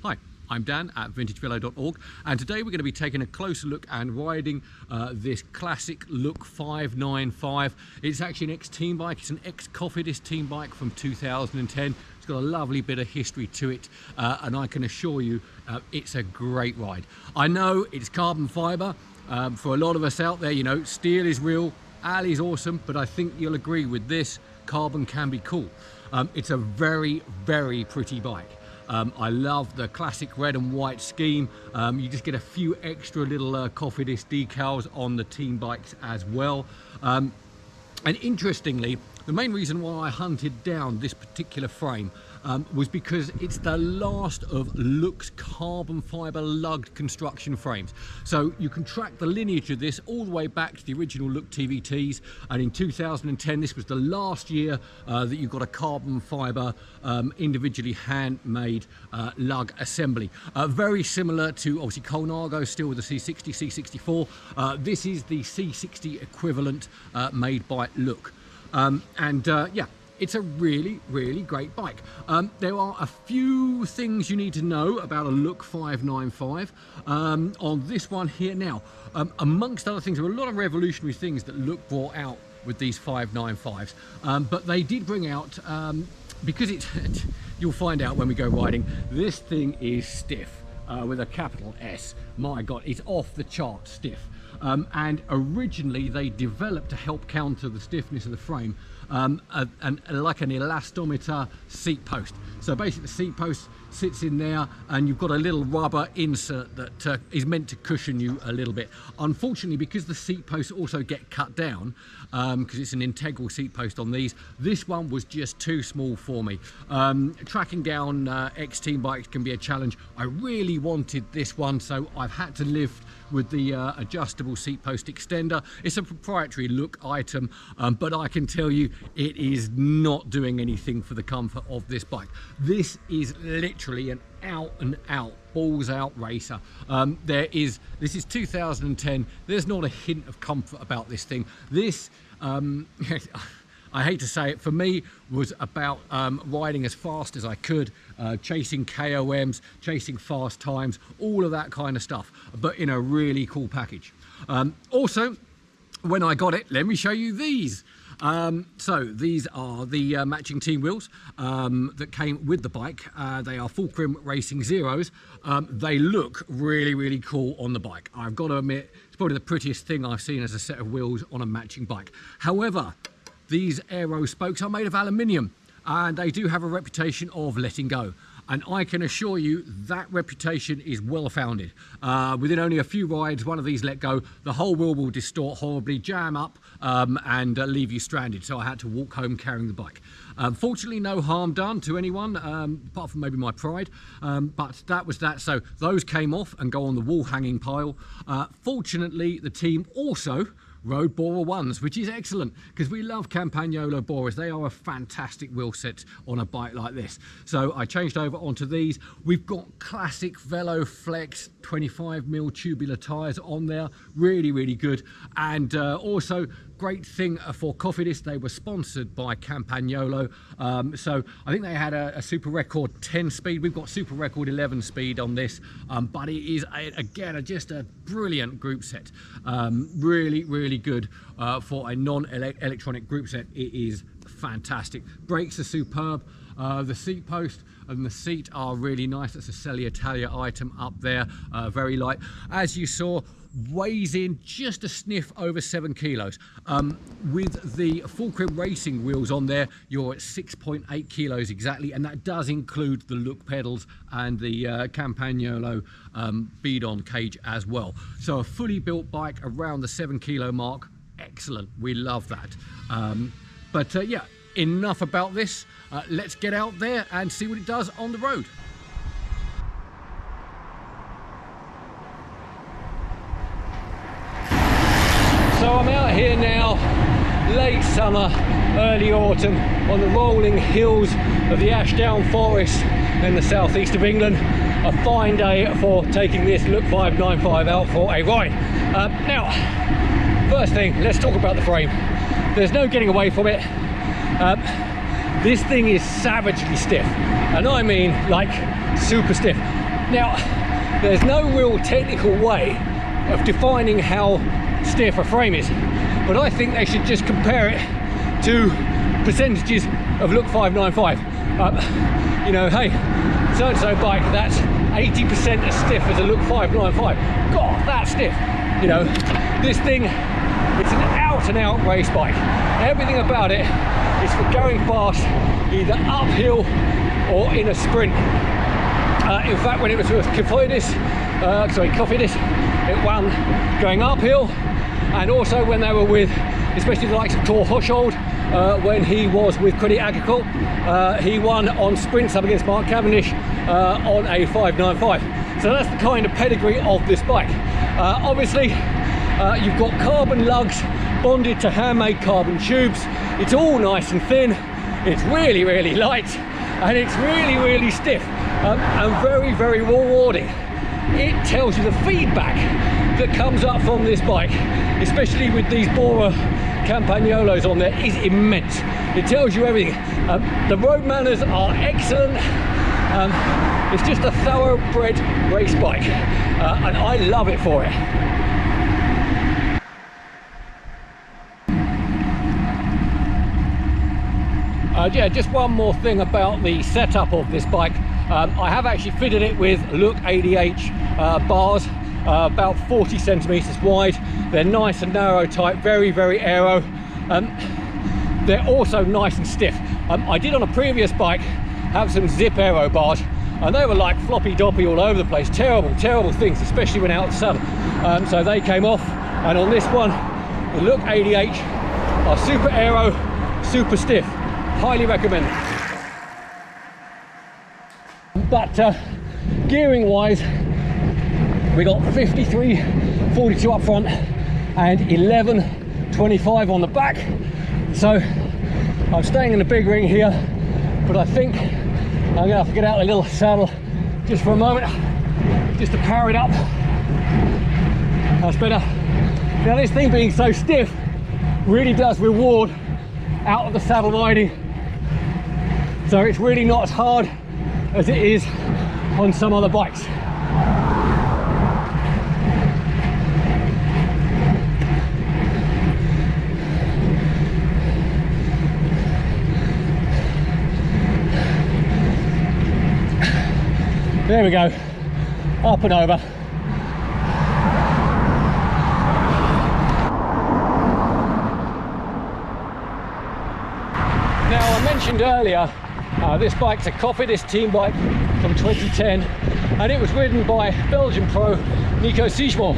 Hi, I'm Dan at vintagevelo.org, and today we're going to be taking a closer look and riding this classic Look 595. It's actually an ex-team bike. It's an ex-Cofidis team bike from 2010. It's got a lovely bit of history to it, and I can assure you it's a great ride. I know it's carbon fibre. For a lot of us out there, you know, steel is real, Al is awesome, but I think you'll agree with this, carbon can be cool. It's a very, very pretty bike. I love the classic red and white scheme. You just get a few extra little Cofidis decals on the team bikes as well. And interestingly, the main reason why I hunted down this particular frame was because it's the last of Look's carbon fibre lugged construction frames. So you can track the lineage of this all the way back to the original Look TVTs, and in 2010 this was the last year that you got a carbon fibre individually handmade lug assembly. Very similar to obviously Colnago, still with the C60, C64. This is the C60 equivalent made by Look. Yeah, it's a really, really great bike. There are a few things you need to know about a Look 595 on this one here now. Amongst other things, there were a lot of revolutionary things that Look brought out with these 595s, but they did bring out, because it's, you'll find out when we go riding, this thing is stiff with a capital S. My God, it's off the chart stiff. And originally they developed to help counter the stiffness of the frame like an elastometer seat post. So basically the seat post sits in there and you've got a little rubber insert that is meant to cushion you a little bit. Unfortunately, because the seat posts also get cut down, because it's an integral seat post on these, this one was just too small for me. Tracking down ex-team bikes can be a challenge. I really wanted this one, so I've had to live with the adjustable seat post extender. It's a proprietary Look item, but I can tell you it is not doing anything for the comfort of this bike. This is literally an out and out, balls out racer. This is 2010. There's not a hint of comfort about this thing. This I hate to say it, for me was about riding as fast as I could, chasing KOMs, chasing fast times, all of that kind of stuff, but in a really cool package. Also, when I got it, let me show you these. So these are the matching team wheels that came with the bike. They are Fulcrum Racing Zeros. They look really, really cool on the bike. I've got to admit, it's probably the prettiest thing I've seen as a set of wheels on a matching bike. However, these aero spokes are made of aluminium and they do have a reputation of letting go. And I can assure you that reputation is well founded. Within only a few rides, one of these let go, the whole wheel will distort horribly, jam up and leave you stranded. So I had to walk home carrying the bike. Fortunately, no harm done to anyone, apart from maybe my pride, but that was that. So those came off and go on the wall hanging pile. Fortunately, the team also rode Bora ones, which is excellent because we love Campagnolo Boras. They are a fantastic wheel set on a bike like this. So I changed over onto these. We've got classic Velo Flex 25mm tubular tyres on there, really, really good. And also great thing for Cofidis, they were sponsored by Campagnolo. So I think they had a Super Record 10 speed. We've got Super Record 11 speed on this, but it is, again, just a brilliant group set. Really, really good for a non-electronic group set. It is fantastic. Brakes are superb. The seat post and the seat are really nice. That's a Selle Italia item up there, very light. As you saw, weighs in just a sniff over 7 kilos. With the Fulcrum Racing wheels on there, you're at 6.8 kilos exactly, and that does include the Look pedals and the Campagnolo bead-on cage as well. So a fully built bike around the 7 kilo mark, excellent, we love that. Yeah, enough about this. Let's get out there and see what it does on the road. So I'm out here now, late summer, early autumn, on the rolling hills of the Ashdown Forest in the southeast of England. A fine day for taking this Look 595 out for a ride. Now, first thing, let's talk about the frame. There's no getting away from it. This thing is savagely stiff, and I mean like super stiff. Now, there's no real technical way of defining how stiff a frame is, but I think they should just compare it to percentages of Look 595. You know, hey, so-and-so bike, that's 80% as stiff as a Look 595. God, that's stiff. You know, this thing, it's an out-and-out race bike. Everything about it is for going fast, either uphill or in a sprint. In fact, when it was with Cofidis, it won going uphill, and also when they were with, especially the likes of Thor Hushold, when he was with Credit Agricole, he won on sprints up against Mark Cavendish on a 595. So that's the kind of pedigree of this bike. Obviously, you've got carbon lugs bonded to handmade carbon tubes. It's all nice and thin. It's really, really light, and it's really, really stiff, and very, very rewarding. It tells you the feedback that comes up from this bike, especially with these Bora Campagnolos on there, is immense. It tells you everything. The road manners are excellent. It's just a thoroughbred race bike, and I love it for it. Yeah, just one more thing about the setup of this bike. I have actually fitted it with Look ADH bars, about 40 centimeters wide. They're nice and narrow type, very, very aero. They're also nice and stiff. I did on a previous bike have some zip aero bars, and they were like floppy doppy all over the place. Terrible, terrible things, especially when out of the saddle. So they came off, and on this one, the Look ADH are super aero, super stiff. Highly recommend it. But gearing wise, we got 53.42 up front and 11.25 on the back. So I'm staying in the big ring here, but I think I'm gonna have to get out the little saddle just for a moment, just to power it up. That's better. Now, this thing being so stiff really does reward out of the saddle riding. So it's really not as hard as it is on some other bikes. There we go, up and over. Now, I mentioned earlier, this bike's a Cofidis team bike from 2010, and it was ridden by Belgian pro Nico Siegemont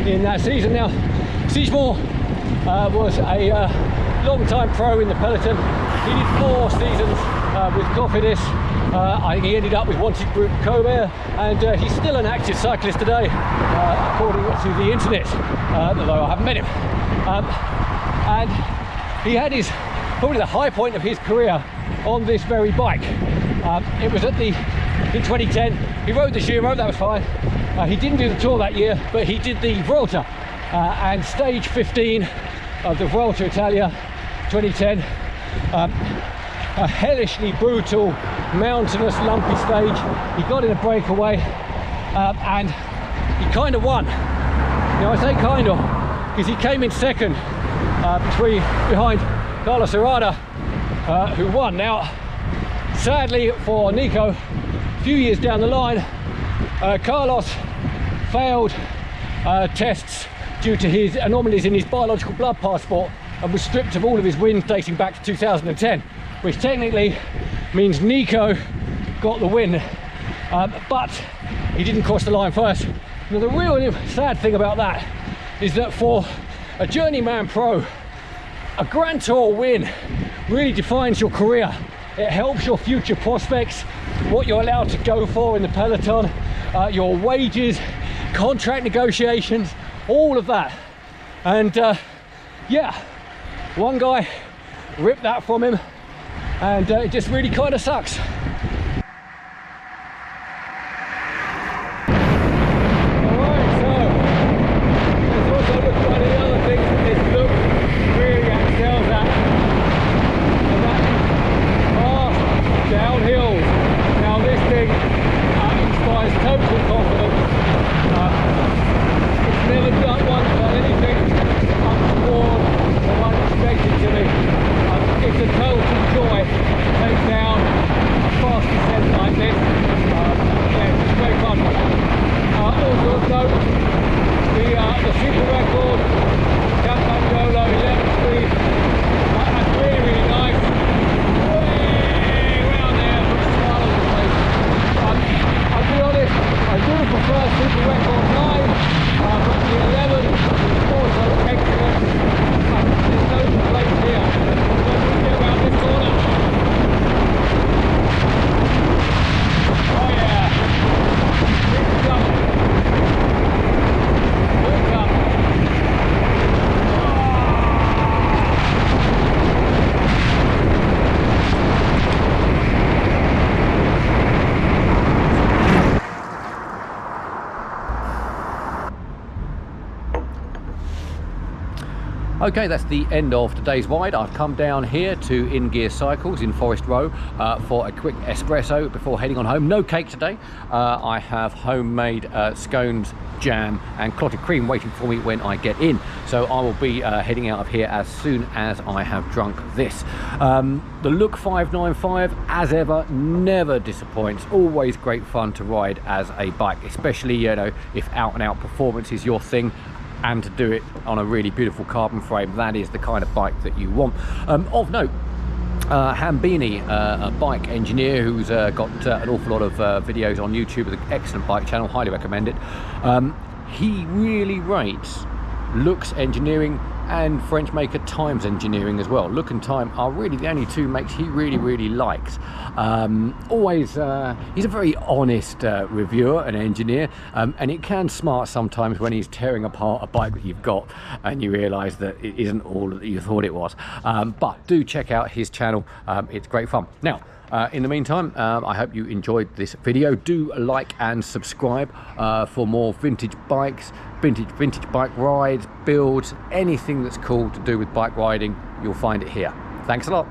in that season. Now, Siegemont was a long-time pro in the peloton. He did 4 seasons with Cofidis. I think he ended up with Wanted Group Colbert, and he's still an active cyclist today, according to the internet, although I haven't met him. And he had his probably the high point of his career on this very bike. It was in 2010. He rode the Giro, that was fine. He didn't do the Tour that year, but he did the Vuelta, and stage 15 of the Vuelta Italia 2010. A hellishly brutal, mountainous, lumpy stage. He got in a breakaway, and he kind of won. Now, I say kind of, because he came in second behind Carlos Herrada, who won. Now, sadly for Nico, a few years down the line, Carlos failed tests due to his anomalies in his biological blood passport, and was stripped of all of his wins dating back to 2010, which technically means Nico got the win, but he didn't cross the line first. Now, the real sad thing about that is that for a journeyman pro, a Grand Tour win really defines your career. It helps your future prospects, what you're allowed to go for in the peloton, your wages, contract negotiations, all of that. And yeah, one guy ripped that from him, and it just really kind of sucks. Total Okay, that's the end of today's ride. I've come down here to In Gear Cycles in Forest Row for a quick espresso before heading on home. No cake today. I have homemade scones, jam and clotted cream waiting for me when I get in. So I will be heading out of here as soon as I have drunk this. The Look 595, as ever, never disappoints. Always great fun to ride as a bike, especially, you know, if out and out performance is your thing, and to do it on a really beautiful carbon frame. That is the kind of bike that you want. Of note, Hambini, a bike engineer who's got an awful lot of videos on YouTube with an excellent bike channel, highly recommend it. He really rates Look's engineering and French maker Time's engineering as well. Look and Time are really the only two makes he really likes. Always, he's a very honest reviewer and engineer, and it can smart sometimes when he's tearing apart a bike that you've got and you realise that it isn't all that you thought it was. But do check out his channel, it's great fun. Now, in the meantime, I hope you enjoyed this video. Do like and subscribe for more vintage bikes, vintage bike rides, builds, anything that's cool to do with bike riding, you'll find it here. Thanks a lot.